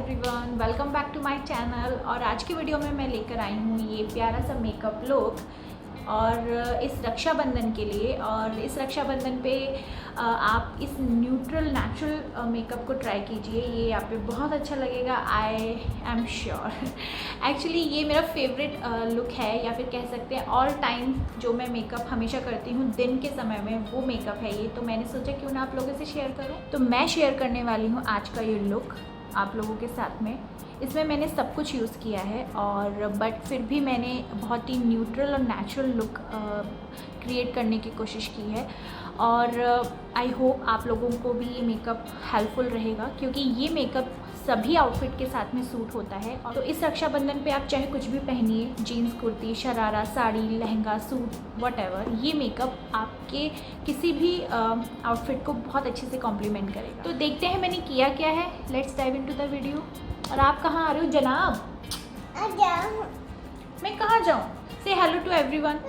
Everyone, welcome back to my channel. और आज की वीडियो में मैं लेकर आई हूँ ये प्यारा सा मेकअप लुक और इस रक्षाबंधन के लिए। और इस रक्षाबंधन पे आप इस न्यूट्रल नेचुरल मेकअप को ट्राई कीजिए, ये आप पे बहुत अच्छा लगेगा, आई एम श्योर। एक्चुअली ये मेरा फेवरेट लुक है, या फिर कह सकते हैं ऑल टाइम जो मैं मेकअप हमेशा करती हूँ दिन के समय में, वो मेकअप है ये। तो मैंने सोचा क्यों ना आप लोगों से शेयर करूँ। तो मैं शेयर करने वाली हूँ आज का ये लुक आप लोगों के साथ में। इसमें मैंने सब कुछ यूज़ किया है और बट फिर भी मैंने बहुत ही न्यूट्रल और नेचुरल लुक क्रिएट करने की कोशिश की है। और आई होप आप लोगों को भी ये मेकअप हेल्पफुल रहेगा, क्योंकि ये मेकअप सभी आउटफिट के साथ में सूट होता है। तो इस रक्षाबंधन पे आप चाहे कुछ भी पहनिए, jeans, kurti, sharara, sari, lehenga, suit, whatever, ये मेकअप आपके किसी भी आउटफिट को बहुत अच्छे से कॉम्प्लीमेंट करेगा। तो देखते हैं मैंने किया क्या है। Let's dive into the video. और आप कहाँ आ रहे हो जनाब? मैं कहाँ जाऊँ? से हेलो टू एवरीवन।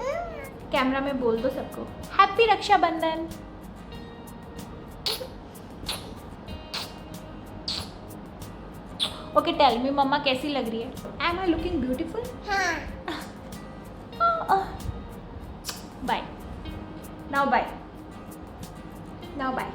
कैमरा में बोल दो सबको happy Rakshabandhan. Okay, tell me mamma कैसी लग रही है? Am I looking beautiful? हाँ। Bye now, bye now, bye.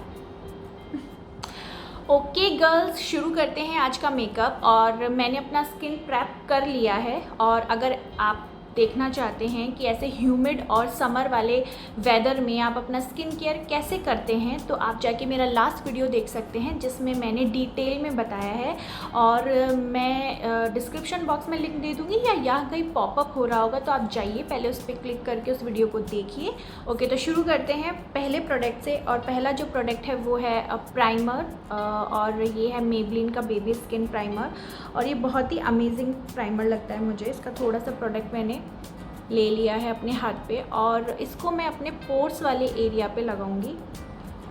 Okay girls, शुरू करते हैं आज का मेकअप। और मैंने अपना स्किन प्रेप कर लिया है। और अगर आप देखना चाहते हैं कि ऐसे ह्यूमिड और समर वाले वेदर में आप अपना स्किन केयर कैसे करते हैं, तो आप जाके मेरा लास्ट वीडियो देख सकते हैं, जिसमें मैंने डिटेल में बताया है। और मैं डिस्क्रिप्शन बॉक्स में लिंक दे दूँगी, या यहाँ कहीं पॉपअप हो रहा होगा, तो आप जाइए पहले उस पर क्लिक करके उस वीडियो को देखिए। ओके, तो शुरू करते हैं पहले प्रोडक्ट से। और पहला जो प्रोडक्ट है वो है प्राइमर, और ये है मेबलिन का बेबी स्किन प्राइमर। और ये बहुत ही अमेजिंग प्राइमर लगता है मुझे। इसका थोड़ा सा प्रोडक्ट मैंने ले लिया है अपने हाथ पे, और इसको मैं अपने पोर्स वाले एरिया पे लगाऊंगी।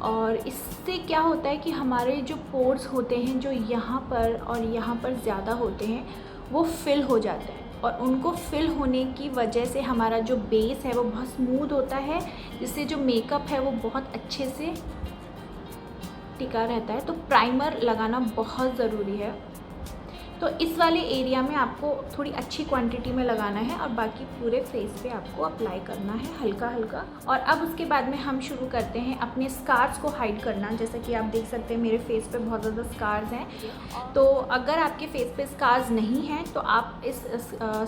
और इससे क्या होता है कि हमारे जो पोर्स होते हैं, जो यहाँ पर और यहाँ पर ज़्यादा होते हैं, वो फिल हो जाते हैं। और उनको फिल होने की वजह से हमारा जो बेस है वो बहुत स्मूथ होता है, जिससे जो मेकअप है वो बहुत अच्छे से टिका रहता है। तो प्राइमर लगाना बहुत ज़रूरी है। तो इस वाले एरिया में आपको थोड़ी अच्छी क्वांटिटी में लगाना है, और बाकी पूरे फेस पे आपको अप्लाई करना है हल्का हल्का। और अब उसके बाद में हम शुरू करते हैं अपने स्कार्स को हाइड करना। जैसा कि आप देख सकते हैं मेरे फेस पे बहुत ज़्यादा स्कार्स हैं। तो अगर आपके फेस पे स्कार्स नहीं हैं तो आप इस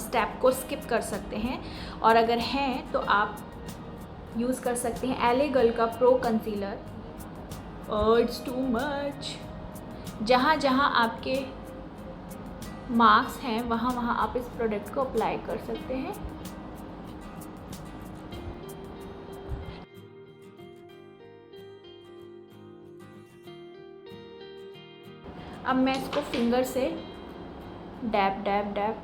स्टेप को स्किप कर सकते हैं। और अगर हैं तो आप यूज़ कर सकते हैं एले गर्ल का pro concealer. It's too much. जहाँ जहाँ आपके मार्क्स हैं वहाँ वहाँ आप इस प्रोडक्ट को अप्लाई कर सकते हैं। अब मैं इसको फिंगर से डैब डैब डैब।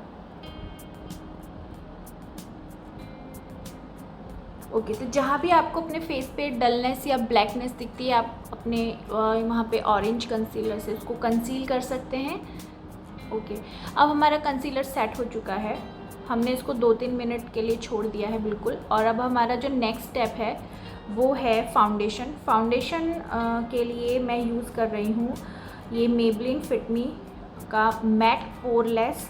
ओके, तो जहाँ भी आपको अपने फेस पे डलनेस या ब्लैकनेस दिखती है, आप अपने वहाँ पे ऑरेंज कंसीलर से उसको कंसील कर सकते हैं। ओके, अब हमारा कंसीलर सेट हो चुका है। हमने इसको 2-3 मिनट के लिए छोड़ दिया है बिल्कुल। और अब हमारा जो नेक्स्ट स्टेप है वो है फाउंडेशन। फाउंडेशन के लिए मैं यूज़ कर रही हूँ ये मेबलिन फिट मी का मैट पोरलेस।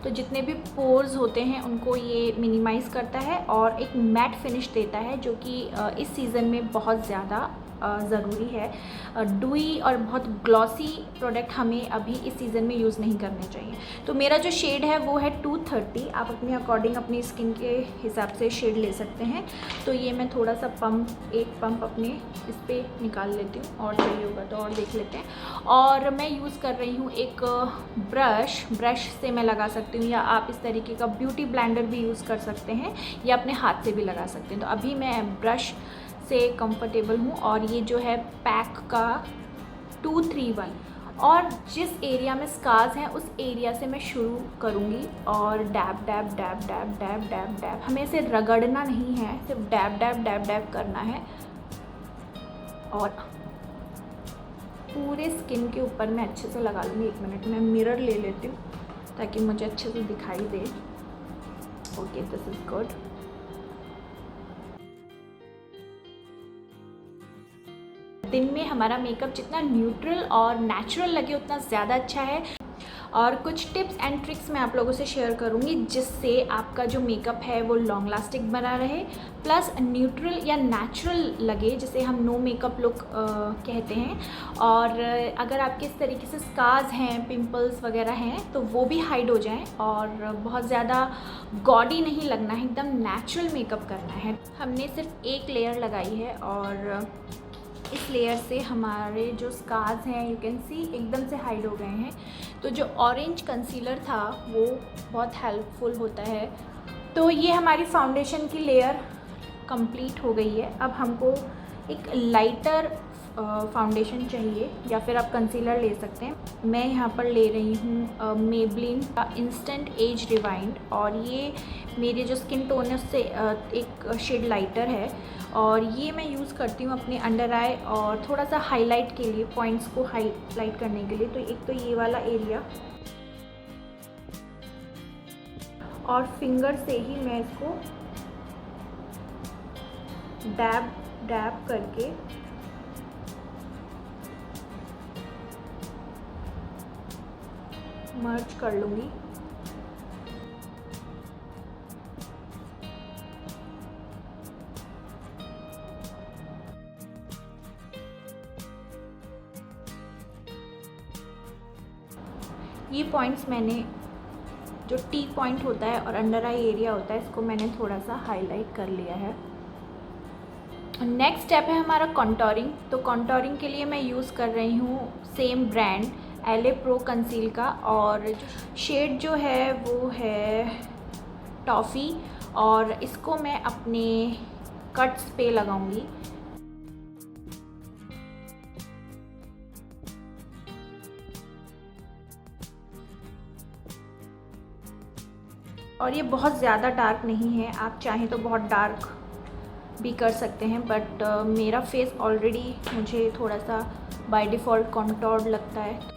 तो जितने भी पोर्स होते हैं उनको ये मिनिमाइज़ करता है और एक मैट फिनिश देता है, जो कि इस सीज़न में बहुत ज़्यादा ज़रूरी है। डुई और बहुत ग्लॉसी प्रोडक्ट हमें अभी इस सीज़न में यूज़ नहीं करने चाहिए। तो मेरा जो शेड है वो है 230। आप अपने अकॉर्डिंग अपनी स्किन के हिसाब से शेड ले सकते हैं। तो ये मैं थोड़ा सा एक पंप अपने इस पर निकाल लेती हूँ, और चाहिए होगा तो और देख लेते हैं। और मैं यूज़ कर रही हूँ एक ब्रश से मैं लगा सकती हूँ, या आप इस तरीके का ब्यूटी ब्लेंडर भी यूज़ कर सकते हैं, या अपने हाथ से भी लगा सकते हैं। तो अभी मैं ब्रश से कंफर्टेबल हूँ। और ये जो है पैक का 231। और जिस एरिया में स्कार्स हैं उस एरिया से मैं शुरू करूँगी, और dab dab dab dab dab dab dab. हमें इसे रगड़ना नहीं है, सिर्फ डैब डैब डैब डैब करना है। और पूरे स्किन के ऊपर मैं अच्छे से लगा लूँगी। 1 मिनट में मिरर ले लेती हूँ ताकि मुझे अच्छे से दिखाई दे। Okay, this is good. दिन में हमारा मेकअप जितना न्यूट्रल और नेचुरल लगे उतना ज़्यादा अच्छा है। और कुछ टिप्स एंड ट्रिक्स मैं आप लोगों से शेयर करूँगी जिससे आपका जो मेकअप है वो लॉन्ग लास्टिंग बना रहे, प्लस न्यूट्रल या नेचुरल लगे, जिसे हम नो मेकअप लुक कहते हैं। और अगर आपके इस तरीके से स्कार्स हैं, पिंपल्स वगैरह हैं, तो वो भी हाइड हो जाएं और बहुत ज़्यादा गॉडी नहीं लगना है, एकदम नेचुरल मेकअप करना है। हमने सिर्फ एक लेयर लगाई है और इस लेयर से हमारे जो स्कार्स हैं यू कैन सी एकदम से हाइड हो गए हैं। तो जो ऑरेंज कंसीलर था वो बहुत हेल्पफुल होता है। तो ये हमारी फाउंडेशन की लेयर कंप्लीट हो गई है। अब हमको एक लाइटर फाउंडेशन चाहिए या फिर आप कंसीलर ले सकते हैं। मैं यहाँ पर ले रही हूँ मेबलिन का इंस्टेंट एज रिवाइंड, और ये मेरे जो स्किन टोन है उससे एक शेड लाइटर है, और ये मैं यूज़ करती हूँ अपने अंडर आई और थोड़ा सा हाईलाइट के लिए, पॉइंट्स को हाईलाइट करने के लिए। तो एक तो ये वाला एरिया, और फिंगर से ही मैं इसको डैब डैब करके मर्ज कर लूँगी। ये पॉइंट्स मैंने, जो टी पॉइंट होता है और अंडर आई एरिया होता है, इसको मैंने थोड़ा सा हाईलाइट कर लिया है। नेक्स्ट स्टेप है हमारा कॉन्टोरिंग। तो कॉन्टोरिंग के लिए मैं यूज़ कर रही हूँ same brand LA Pro conceal का, और शेड जो है वो है टॉफ़ी, और इसको मैं अपने कट्स पे लगाऊंगी। और ये बहुत ज़्यादा डार्क नहीं है, आप चाहें तो बहुत डार्क भी कर सकते हैं, बट मेरा फेस ऑलरेडी मुझे थोड़ा सा बाय डिफ़ॉल्ट कॉन्टोर्ड लगता है।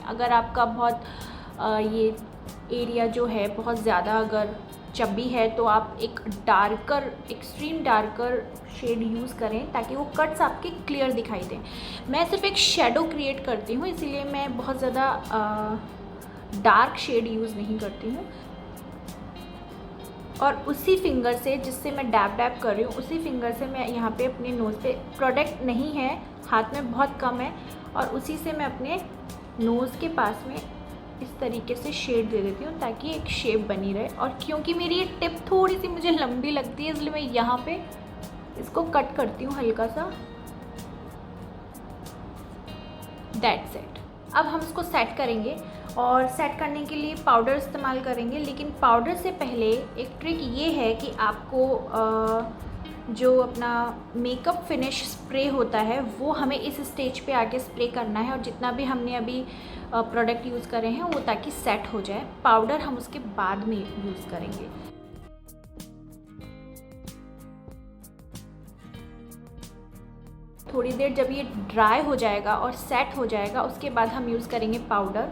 अगर आपका बहुत ये एरिया जो है बहुत ज़्यादा अगर चब्बी है, तो आप एक darker, extreme darker shade use करें ताकि वो कट्स आपके क्लियर दिखाई दें। मैं सिर्फ एक शेडो क्रिएट करती हूँ, इसीलिए मैं बहुत ज़्यादा डार्क शेड यूज़ नहीं करती हूँ। और उसी फिंगर से, जिससे मैं डैब डैब कर रही हूँ, उसी फिंगर से मैं यहाँ पे अपने नोज़ पे, प्रोडक्ट नहीं है हाथ में, बहुत कम है, और उसी से मैं अपने नोज़ के पास में इस तरीके से शेड दे देती हूँ ताकि एक शेप बनी रहे। और क्योंकि मेरी ये टिप थोड़ी सी मुझे लंबी लगती है, इसलिए मैं यहाँ पे इसको कट करती हूँ हल्का सा। That's it. अब हम इसको सेट करेंगे, और सेट करने के लिए पाउडर इस्तेमाल करेंगे। लेकिन पाउडर से पहले एक ट्रिक ये है कि आपको जो अपना मेकअप फिनिश स्प्रे होता है वो हमें इस स्टेज पे आके स्प्रे करना है, और जितना भी हमने अभी प्रोडक्ट यूज़ करे हैं वो ताकि सेट हो जाए। पाउडर हम उसके बाद में यूज़ करेंगे। थोड़ी देर जब ये ड्राई हो जाएगा और सेट हो जाएगा, उसके बाद हम यूज़ करेंगे पाउडर।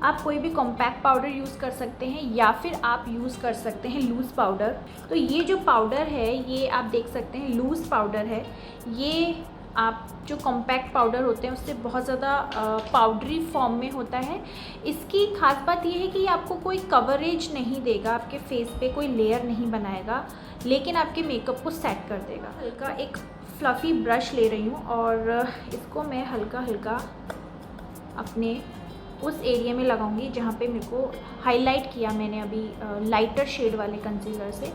आप कोई भी कॉम्पैक्ट पाउडर यूज़ कर सकते हैं या फिर आप यूज़ कर सकते हैं लूज़ पाउडर। तो ये जो पाउडर है ये आप देख सकते हैं लूज़ पाउडर है। ये आप जो कॉम्पैक्ट पाउडर होते हैं उससे बहुत ज़्यादा पाउडरी फॉर्म में होता है। इसकी खास बात ये है कि ये आपको कोई कवरेज नहीं देगा, आपके फेस पे कोई लेयर नहीं बनाएगा, लेकिन आपके मेकअप को सेट कर देगा। हल्का एक फ्लफ़ी ब्रश ले रही हूँ और इसको मैं हल्का हल्का अपने उस एरिया में लगाऊंगी जहाँ पे मेरे को हाईलाइट किया मैंने अभी लाइटर शेड वाले कंसीलर से।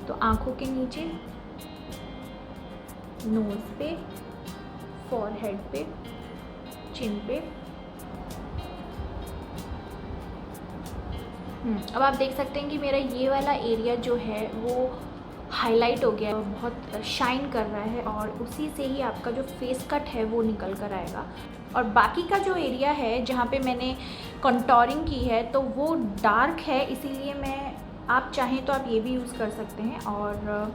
तो आँखों के नीचे, नोज़ पे, फॉरहेड पे, चिन पे। अब आप देख सकते हैं कि मेरा ये वाला एरिया जो है वो हाईलाइट हो गया है, बहुत शाइन कर रहा है, और उसी से ही आपका जो फेस कट है वो निकल कर आएगा। और बाकी का जो एरिया है जहाँ पे मैंने कंटोरिंग की है तो वो डार्क है, इसीलिए आप चाहें तो आप ये भी यूज़ कर सकते हैं, और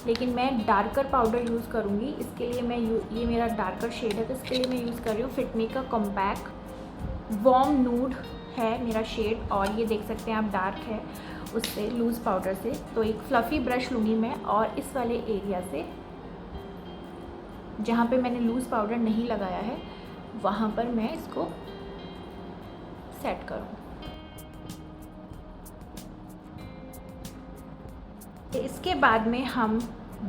लेकिन मैं डार्कर पाउडर यूज़ करूँगी। इसके लिए ये मेरा डार्कर शेड है तो इसके लिए मैं यूज़ कर रही हूँ फिटमी का कॉम्पैक्ट वॉर्म नूड है मेरा शेड, और ये देख सकते हैं आप डार्क है उससे, लूज़ पाउडर से। तो एक फ्लफ़ी ब्रश लूँगी मैं और इस वाले एरिया से जहाँ पे मैंने लूज़ पाउडर नहीं लगाया है वहाँ पर मैं इसको सेट करूँ। इसके बाद में हम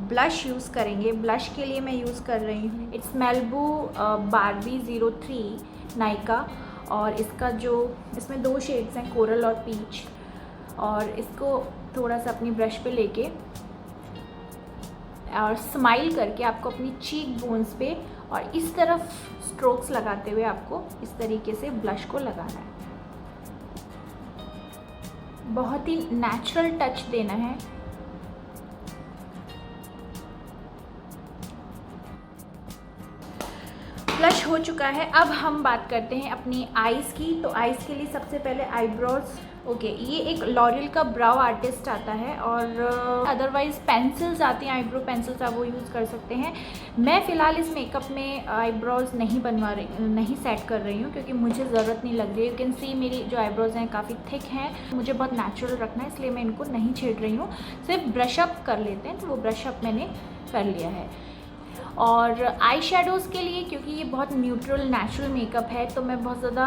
ब्लश यूज़ करेंगे। ब्लश के लिए मैं यूज़ कर रही हूँ इट्स मैलिबू बार्बी 03 नायका, और इसका जो इसमें 2 शेड्स हैं, कोरल और पीच। और इसको थोड़ा सा अपनी ब्रश पे लेके और स्माइल करके आपको अपनी चीक बोन्स पे और इस तरफ स्ट्रोक्स लगाते हुए आपको इस तरीके से ब्लश को लगाना है। बहुत ही नेचुरल टच देना है। ब्लश हो चुका है। अब हम बात करते हैं अपनी आईज़ की। तो आईज़ के लिए सबसे पहले आईब्रोज। ओके, ये एक लॉरियल का ब्राउ आर्टिस्ट आता है, और अदरवाइज़ पेंसिल्स आती हैं, आईब्रो पेंसिल्स, आप वो यूज़ कर सकते हैं। मैं फ़िलहाल इस मेकअप में आईब्रोज नहीं सेट कर रही हूँ, क्योंकि मुझे ज़रूरत नहीं लग रही है। यू कैन सी मेरी जो आईब्रोज हैं काफ़ी थिक हैं, मुझे बहुत नेचुरल रखना है, इसलिए मैं इनको नहीं छेड़ रही हूँ। सिर्फ ब्रश अप कर लेते हैं, तो वो ब्रश अप मैंने कर लिया है। और आई शेडोज़ के लिए, क्योंकि ये बहुत न्यूट्रल नेचुरल मेकअप है, तो मैं बहुत ज़्यादा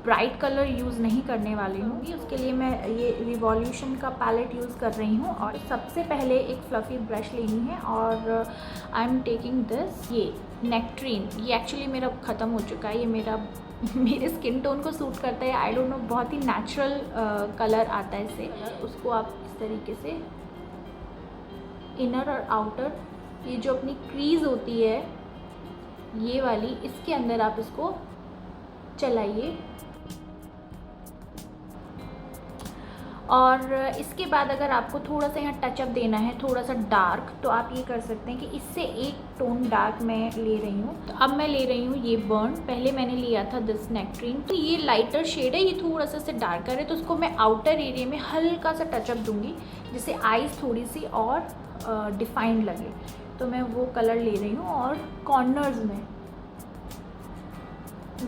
ब्राइट कलर यूज़ नहीं करने वाली हूँ। उसके लिए मैं ये रिवॉल्यूशन का पैलेट यूज़ कर रही हूँ। और सबसे पहले एक फ्लफ़ी ब्रश लेनी है, और आई एम टेकिंग दिस, ये नेक्ट्रीन। ये एक्चुअली मेरा ख़त्म हो चुका है, ये मेरे स्किन टोन को सूट करता है। आई डोंट नो, बहुत ही नेचुरल कलर आता है इससे। उसको आप इस तरीके से इनर और आउटर, ये जो अपनी क्रीज़ होती है ये वाली, इसके अंदर आप इसको चलाइए। और इसके बाद अगर आपको थोड़ा सा यहाँ टचअप देना है, थोड़ा सा डार्क, तो आप ये कर सकते हैं कि इससे एक टोन डार्क मैं ले रही हूँ। तो अब मैं ले रही हूँ ये बर्न। पहले मैंने लिया था दिस नेक्ट्रीन, तो ये लाइटर शेड है, ये थोड़ा सा इससे डार्कर है, तो उसको मैं आउटर एरिया में हल्का सा टचअप दूँगी, जिससे आईज थोड़ी सी और डिफाइंड लगे। तो मैं वो कलर ले रही हूँ, और कॉर्नर्स में,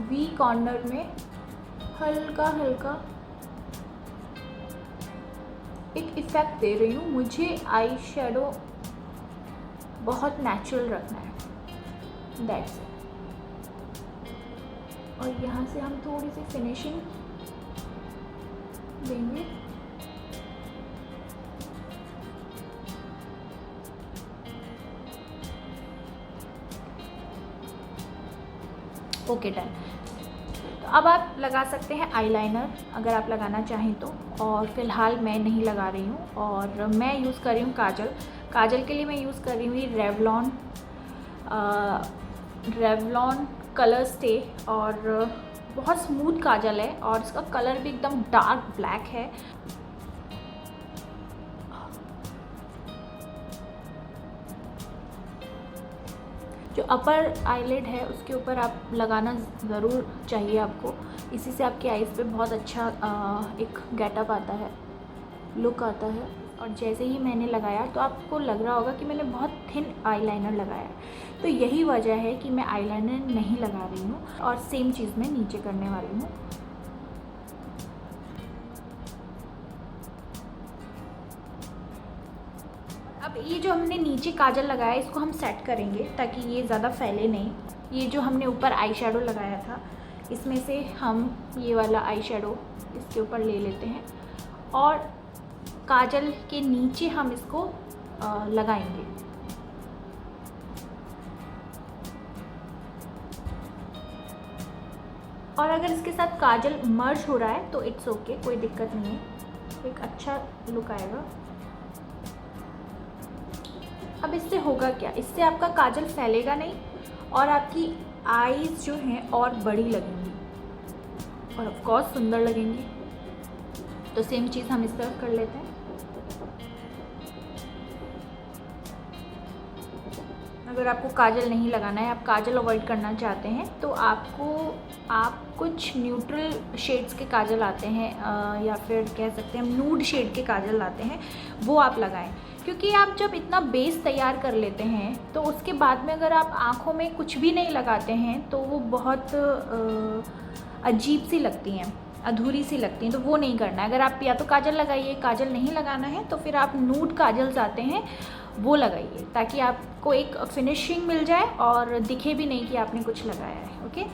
वी कॉर्नर में हल्का हल्का एक इफ़ेक्ट दे रही हूँ। मुझे आई शेडो बहुत नेचुरल रखना है, दैट्स इट। और यहाँ से हम थोड़ी सी फिनिशिंग देंगे। Okay, done. तो अब आप लगा सकते हैं आईलाइनर, अगर आप लगाना चाहें तो। और फ़िलहाल मैं नहीं लगा रही हूँ, और मैं यूज़ कर रही हूँ काजल। काजल के लिए मैं यूज़ कर रही हूँ रेवलॉन कलर स्टे, और बहुत स्मूथ काजल है, और इसका कलर भी एकदम डार्क ब्लैक है। जो अपर आईलिड है उसके ऊपर आप लगाना ज़रूर चाहिए आपको। इसी से आपके आईज़ पे बहुत अच्छा एक गेटअप आता है, लुक आता है। और जैसे ही मैंने लगाया तो आपको लग रहा होगा कि मैंने बहुत थिन आईलाइनर लगाया है। तो यही वजह है कि मैं आईलाइनर नहीं लगा रही हूँ, और सेम चीज़ मैं नीचे करने वाली हूँ। अब ये जो हमने नीचे काजल लगाया है, इसको हम सेट करेंगे ताकि ये ज़्यादा फैले नहीं। ये जो हमने ऊपर आई शेडो लगाया था, इसमें से हम ये वाला आई शेडो इसके ऊपर ले लेते हैं, और काजल के नीचे हम इसको लगाएंगे। और अगर इसके साथ काजल मर्ज हो रहा है तो इट्स ओके, कोई दिक्कत नहीं है, एक अच्छा लुक आएगा। अब इससे होगा क्या, इससे आपका काजल फैलेगा नहीं, और आपकी आईज़ जो हैं और बड़ी लगेंगी, और ऑफ कोर्स सुंदर लगेंगी। तो सेम चीज़ हम इस तरफ कर लेते हैं। अगर आपको काजल नहीं लगाना है, आप काजल अवॉइड करना चाहते हैं, तो आप कुछ न्यूट्रल शेड्स के काजल आते हैं, या फिर कह सकते हैं नूड शेड के काजल आते हैं, वो आप लगाएं। क्योंकि आप जब इतना बेस तैयार कर लेते हैं तो उसके बाद में अगर आप आँखों में कुछ भी नहीं लगाते हैं तो वो बहुत अजीब सी लगती हैं। अधूरी सी लगती हैं, तो वो नहीं करना है। अगर आप या तो काजल लगाइए, काजल नहीं लगाना है तो फिर आप नूड काजल्स आते हैं वो लगाइए, ताकि आपको एक फिनिशिंग मिल जाए और दिखे भी नहीं कि आपने कुछ लगाया है। ओके,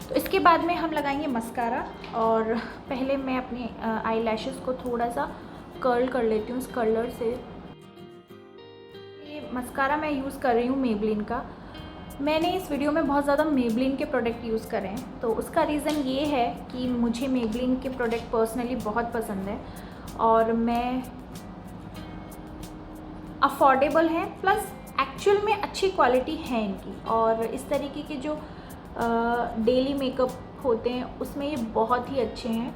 तो इसके बाद में हम लगाएंगे मस्कारा। और पहले मैं अपने आई लैशेस को थोड़ा सा कर्ल कर लेती हूँ इस कर्लर से। ये मस्कारा मैं यूज़ कर रही हूँ मेबलिन का। मैंने इस वीडियो में बहुत ज़्यादा मेबलिन के प्रोडक्ट यूज़ करे हैं, तो उसका रीज़न ये है कि मुझे मेबलिन के प्रोडक्ट पर्सनली बहुत पसंद है और मैं अफोर्डेबल हैं, प्लस एक्चुअल में अच्छी क्वालिटी है इनकी। और इस तरीके के जो डेली मेकअप होते हैं उसमें ये बहुत ही अच्छे हैं।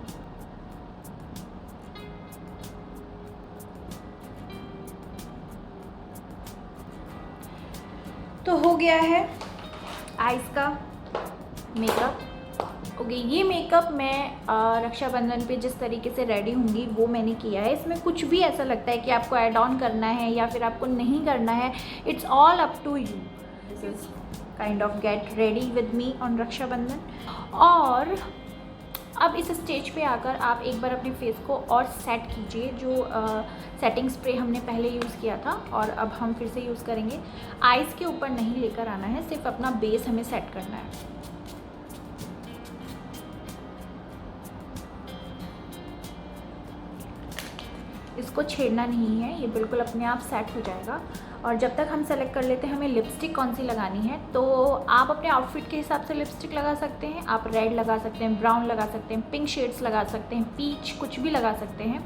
तो हो गया है आइज़ का मेकअप। ओके, ये मेकअप मैं रक्षाबंधन पे जिस तरीके से रेडी होंगी वो मैंने किया है। इसमें कुछ भी ऐसा लगता है कि आपको ऐड ऑन करना है या फिर आपको नहीं करना है, it's all up to you. This is kind of get ready with me on Rakshabandhan. और अब इस स्टेज पे आकर आप एक बार अपने फेस को और सेट कीजिए। जो सेटिंग स्प्रे हमने पहले यूज़ किया था और अब हम फिर से यूज़ करेंगे। आइज़ के ऊपर नहीं लेकर आना है, सिर्फ अपना बेस हमें सेट करना है। इसको छेड़ना नहीं है, ये बिल्कुल अपने आप सेट हो जाएगा। और जब तक हम सेलेक्ट कर लेते हैं हमें लिपस्टिक कौन सी लगानी है, तो आप अपने आउटफिट के हिसाब से लिपस्टिक लगा सकते हैं। आप रेड लगा सकते हैं, ब्राउन लगा सकते हैं, पिंक शेड्स लगा सकते हैं, पीच, कुछ भी लगा सकते हैं।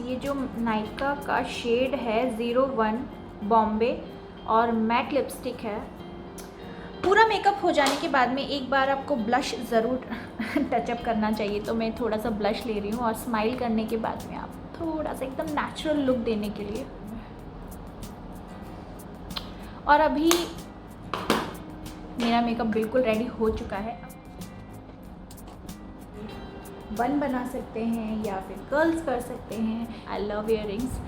ये जो नायका का शेड है 01 बॉम्बे और मैट लिपस्टिक है। पूरा मेकअप हो जाने के बाद में एक बार आपको ब्लश ज़रूर टचअप करना चाहिए, तो मैं थोड़ा सा ब्लश ले रही हूँ। और स्माइल करने के बाद में आप थोड़ा सा एकदम नेचुरल लुक देने के लिए। और अभी मेरा मेकअप बिल्कुल रेडी हो चुका है। बन बना सकते हैं या फिर कर्ल्स कर सकते हैं। आई लव इयररिंग्स,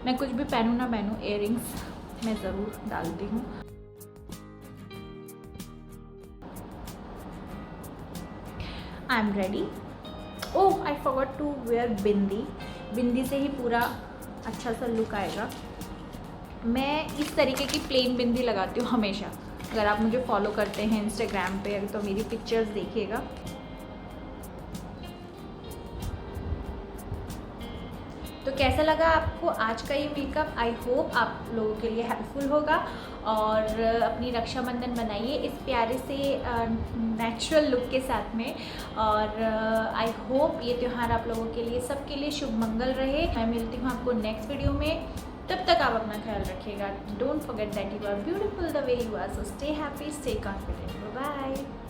मैं कुछ भी पहनूँ ना पहनूँ, इयररिंग्स मैं ज़रूर डालती हूँ। I am ready. Oh, I forgot to wear bindi. Bindi से ही पूरा अच्छा सा लुक आएगा। मैं इस तरीके की प्लेन बिंदी लगाती हूँ हमेशा। अगर आप मुझे फॉलो करते हैं इंस्टाग्राम पे तो मेरी पिक्चर्स देखिएगा। तो कैसा लगा आपको आज का ये मेकअप? आई होप आप लोगों के लिए हेल्पफुल होगा। और अपनी रक्षाबंधन बनाइए इस प्यारे से नेचुरल लुक के साथ में। और आई होप ये त्यौहार आप लोगों के लिए, सबके लिए शुभ मंगल रहे। मैं मिलती हूँ आपको नेक्स्ट वीडियो में। तब तक आप अपना ख्याल रखिएगा। Don't forget that you are beautiful the way you are. So stay happy, stay confident. Bye bye.